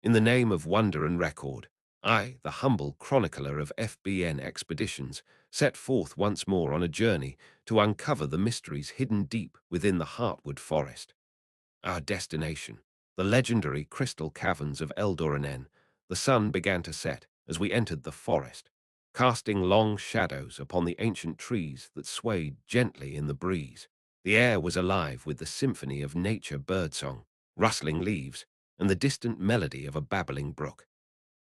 In the name of wonder and record, I, the humble chronicler of FBN expeditions, set forth once more on a journey to uncover the mysteries hidden deep within the Heartwood Forest. Our destination, the legendary Crystal Caverns of Eldoran. The sun began to set as we entered the forest, casting long shadows upon the ancient trees that swayed gently in the breeze. The air was alive with the symphony of nature birdsong, rustling leaves, and the distant melody of a babbling brook.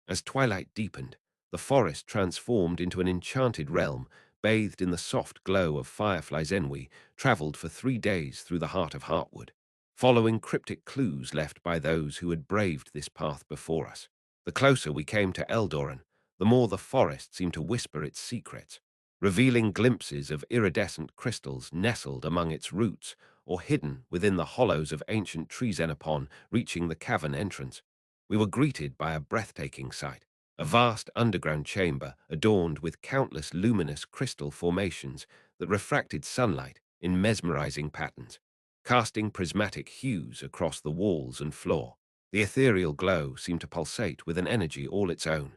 As twilight deepened, the forest transformed into an enchanted realm, bathed in the soft glow of fireflies. We traveled for 3 days through the heart of Heartwood, following cryptic clues left by those who had braved this path before us. The closer we came to Eldoran, the more the forest seemed to whisper its secrets, revealing glimpses of iridescent crystals nestled among its roots or hidden within the hollows of ancient trees. Upon reaching the cavern entrance, we were greeted by a breathtaking sight, a vast underground chamber adorned with countless luminous crystal formations that refracted sunlight in mesmerizing patterns, casting prismatic hues across the walls and floor. The ethereal glow seemed to pulsate with an energy all its own.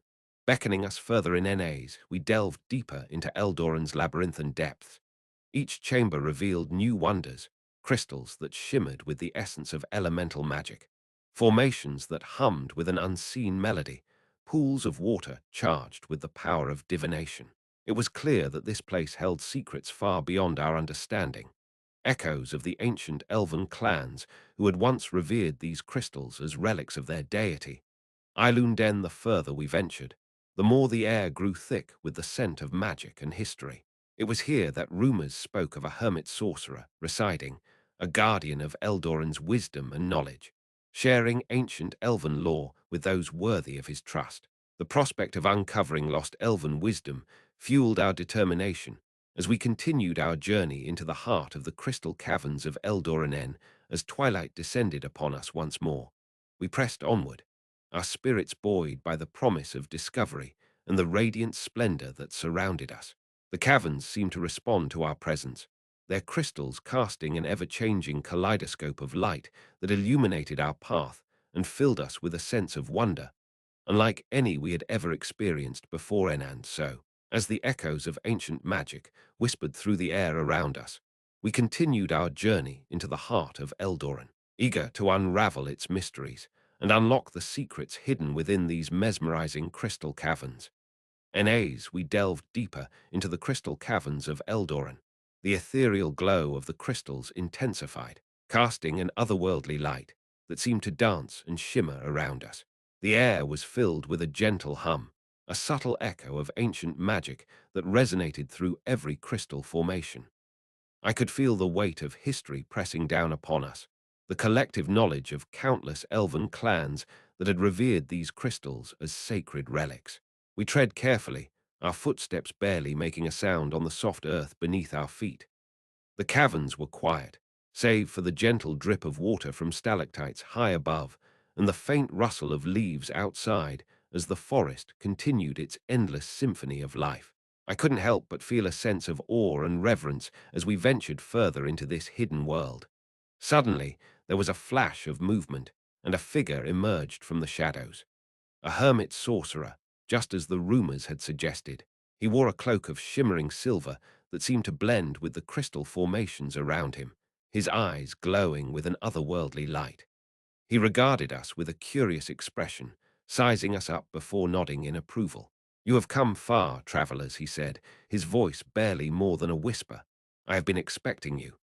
Beckoning us further in NAs, we delved deeper into Eldoran's labyrinthine depths. Each chamber revealed new wonders, crystals that shimmered with the essence of elemental magic, formations that hummed with an unseen melody, pools of water charged with the power of divination. It was clear that this place held secrets far beyond our understanding, echoes of the ancient elven clans who had once revered these crystals as relics of their deity. Eilunden, the further we ventured, the more the air grew thick with the scent of magic and history. It was here that rumors spoke of a hermit sorcerer residing, a guardian of Eldoran's wisdom and knowledge, sharing ancient elven lore with those worthy of his trust. The prospect of uncovering lost elven wisdom fueled our determination as we continued our journey into the heart of the crystal caverns of Eldoran. As twilight descended upon us once more, we pressed onward, our spirits buoyed by the promise of discovery and the radiant splendor that surrounded us. The caverns seemed to respond to our presence, their crystals casting an ever-changing kaleidoscope of light that illuminated our path and filled us with a sense of wonder, unlike any we had ever experienced before. And so, as the echoes of ancient magic whispered through the air around us, we continued our journey into the heart of Eldoran, eager to unravel its mysteries and unlock the secrets hidden within these mesmerizing crystal caverns. NAs, we delved deeper into the crystal caverns of Eldoran. The ethereal glow of the crystals intensified, casting an otherworldly light that seemed to dance and shimmer around us. The air was filled with a gentle hum, a subtle echo of ancient magic that resonated through every crystal formation. I could feel the weight of history pressing down upon us, the collective knowledge of countless elven clans that had revered these crystals as sacred relics. We tread carefully, our footsteps barely making a sound on the soft earth beneath our feet. The caverns were quiet, save for the gentle drip of water from stalactites high above and the faint rustle of leaves outside as the forest continued its endless symphony of life. I couldn't help but feel a sense of awe and reverence as we ventured further into this hidden world. Suddenly, there was a flash of movement, and a figure emerged from the shadows. A hermit sorcerer, just as the rumors had suggested. He wore a cloak of shimmering silver that seemed to blend with the crystal formations around him, his eyes glowing with an otherworldly light. He regarded us with a curious expression, sizing us up before nodding in approval. "You have come far, travelers," he said, his voice barely more than a whisper. "I have been expecting you.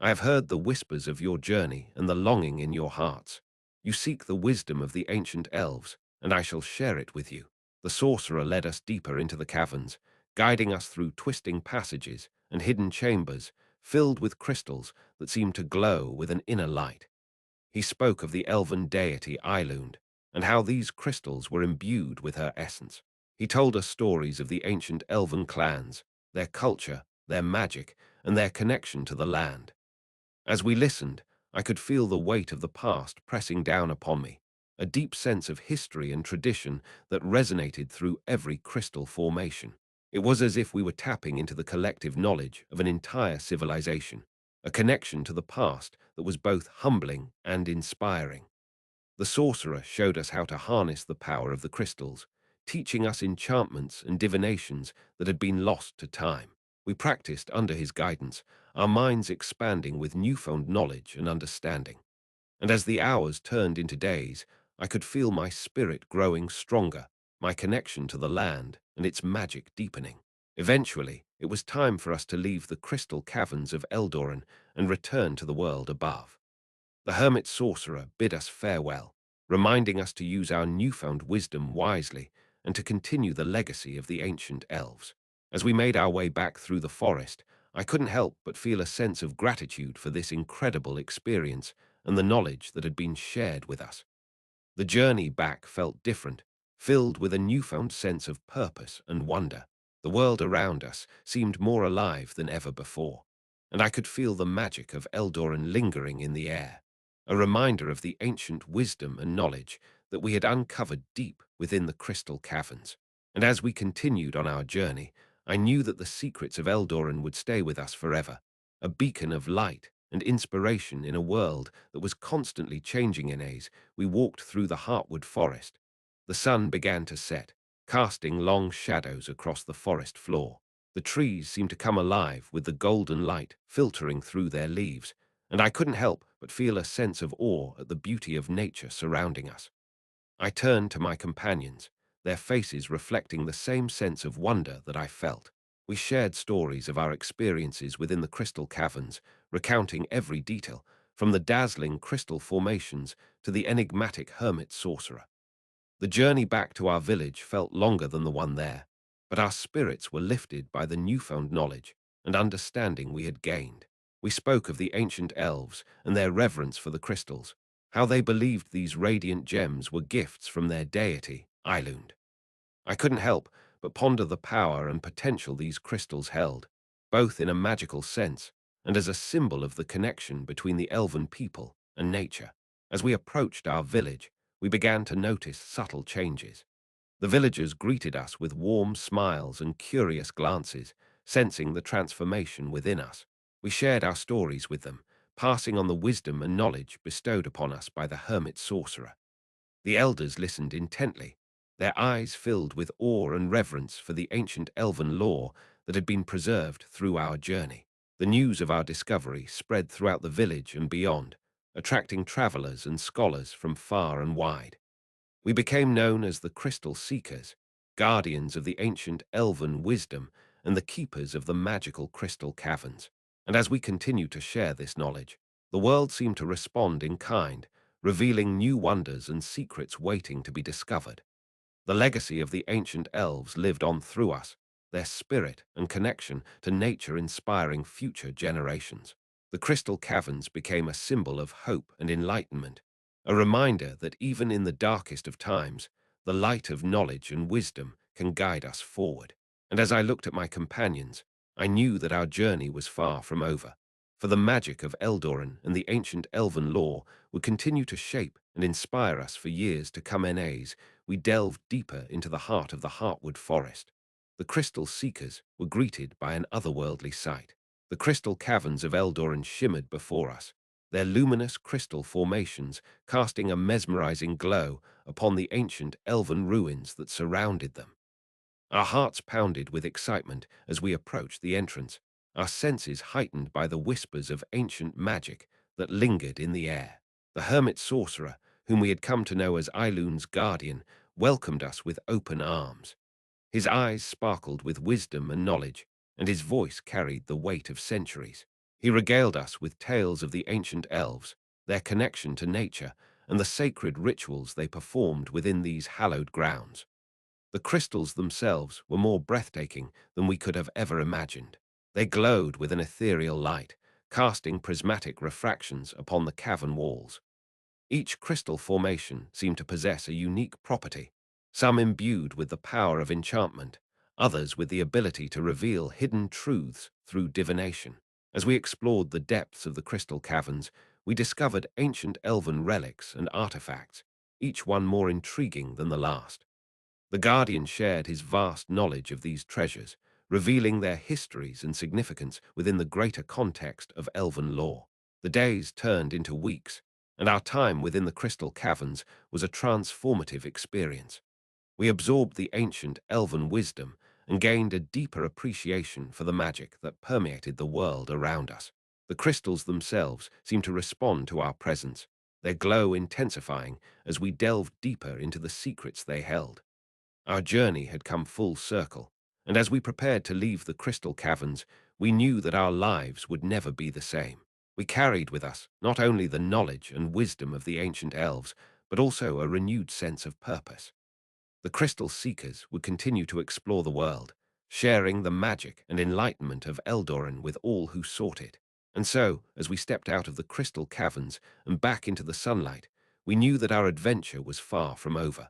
I have heard the whispers of your journey and the longing in your hearts. You seek the wisdom of the ancient elves, and I shall share it with you." The sorcerer led us deeper into the caverns, guiding us through twisting passages and hidden chambers filled with crystals that seemed to glow with an inner light. He spoke of the elven deity Eilund, and how these crystals were imbued with her essence. He told us stories of the ancient elven clans, their culture, their magic, and their connection to the land. As we listened, I could feel the weight of the past pressing down upon me, a deep sense of history and tradition that resonated through every crystal formation. It was as if we were tapping into the collective knowledge of an entire civilization, a connection to the past that was both humbling and inspiring. The sorcerer showed us how to harness the power of the crystals, teaching us enchantments and divinations that had been lost to time. We practiced under his guidance, our minds expanding with newfound knowledge and understanding. And as the hours turned into days, I could feel my spirit growing stronger, my connection to the land and its magic deepening. Eventually, it was time for us to leave the Crystal Caverns of Eldoran and return to the world above. The hermit sorcerer bid us farewell, reminding us to use our newfound wisdom wisely and to continue the legacy of the ancient elves. As we made our way back through the forest, I couldn't help but feel a sense of gratitude for this incredible experience and the knowledge that had been shared with us. The journey back felt different, filled with a newfound sense of purpose and wonder. The world around us seemed more alive than ever before, and I could feel the magic of Eldoran lingering in the air, a reminder of the ancient wisdom and knowledge that we had uncovered deep within the crystal caverns. And as we continued on our journey, I knew that the secrets of Eldoran would stay with us forever, a beacon of light and inspiration in a world that was constantly changing. We walked through the heartwood forest. The sun began to set, casting long shadows across the forest floor. The trees seemed to come alive with the golden light filtering through their leaves, and I couldn't help but feel a sense of awe at the beauty of nature surrounding us. I turned to my companions, their faces reflecting the same sense of wonder that I felt. We shared stories of our experiences within the crystal caverns, recounting every detail, from the dazzling crystal formations to the enigmatic hermit sorcerer. The journey back to our village felt longer than the one there, but our spirits were lifted by the newfound knowledge and understanding we had gained. We spoke of the ancient elves and their reverence for the crystals, how they believed these radiant gems were gifts from their deity, Eilund. I couldn't help but ponder the power and potential these crystals held, both in a magical sense and as a symbol of the connection between the elven people and nature. As we approached our village, we began to notice subtle changes. The villagers greeted us with warm smiles and curious glances, sensing the transformation within us. We shared our stories with them, passing on the wisdom and knowledge bestowed upon us by the hermit sorcerer. The elders listened intently, their eyes filled with awe and reverence for the ancient elven lore that had been preserved through our journey. The news of our discovery spread throughout the village and beyond, attracting travelers and scholars from far and wide. We became known as the Crystal Seekers, guardians of the ancient elven wisdom and the keepers of the magical crystal caverns. And as we continued to share this knowledge, the world seemed to respond in kind, revealing new wonders and secrets waiting to be discovered. The legacy of the ancient elves lived on through us, their spirit and connection to nature inspiring future generations. The crystal caverns became a symbol of hope and enlightenment, a reminder that even in the darkest of times, the light of knowledge and wisdom can guide us forward. And as I looked at my companions, I knew that our journey was far from over, for the magic of Eldoran and the ancient elven lore would continue to shape and inspire us for years to come. We delved deeper into the heart of the Heartwood Forest. The Crystal Seekers were greeted by an otherworldly sight. The crystal caverns of Eldoran shimmered before us, their luminous crystal formations casting a mesmerizing glow upon the ancient elven ruins that surrounded them. Our hearts pounded with excitement as we approached the entrance, our senses heightened by the whispers of ancient magic that lingered in the air. The hermit sorcerer, whom we had come to know as Eilund's guardian, welcomed us with open arms. His eyes sparkled with wisdom and knowledge, and his voice carried the weight of centuries. He regaled us with tales of the ancient elves, their connection to nature, and the sacred rituals they performed within these hallowed grounds. The crystals themselves were more breathtaking than we could have ever imagined. They glowed with an ethereal light, casting prismatic refractions upon the cavern walls. Each crystal formation seemed to possess a unique property, some imbued with the power of enchantment, others with the ability to reveal hidden truths through divination. As we explored the depths of the crystal caverns, we discovered ancient elven relics and artifacts, each one more intriguing than the last. The Guardian shared his vast knowledge of these treasures, revealing their histories and significance within the greater context of elven lore. The days turned into weeks, and our time within the Crystal Caverns was a transformative experience. We absorbed the ancient elven wisdom and gained a deeper appreciation for the magic that permeated the world around us. The crystals themselves seemed to respond to our presence, their glow intensifying as we delved deeper into the secrets they held. Our journey had come full circle, and as we prepared to leave the Crystal Caverns, we knew that our lives would never be the same. We carried with us not only the knowledge and wisdom of the ancient elves, but also a renewed sense of purpose. The Crystal Seekers would continue to explore the world, sharing the magic and enlightenment of Eldoran with all who sought it. And so, as we stepped out of the Crystal Caverns and back into the sunlight, we knew that our adventure was far from over.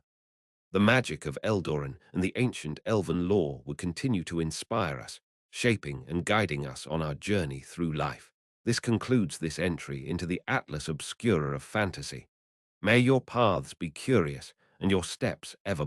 The magic of Eldoran and the ancient elven lore would continue to inspire us, shaping and guiding us on our journey through life. This concludes this entry into the Atlas Obscura of fantasy. May your paths be curious and your steps ever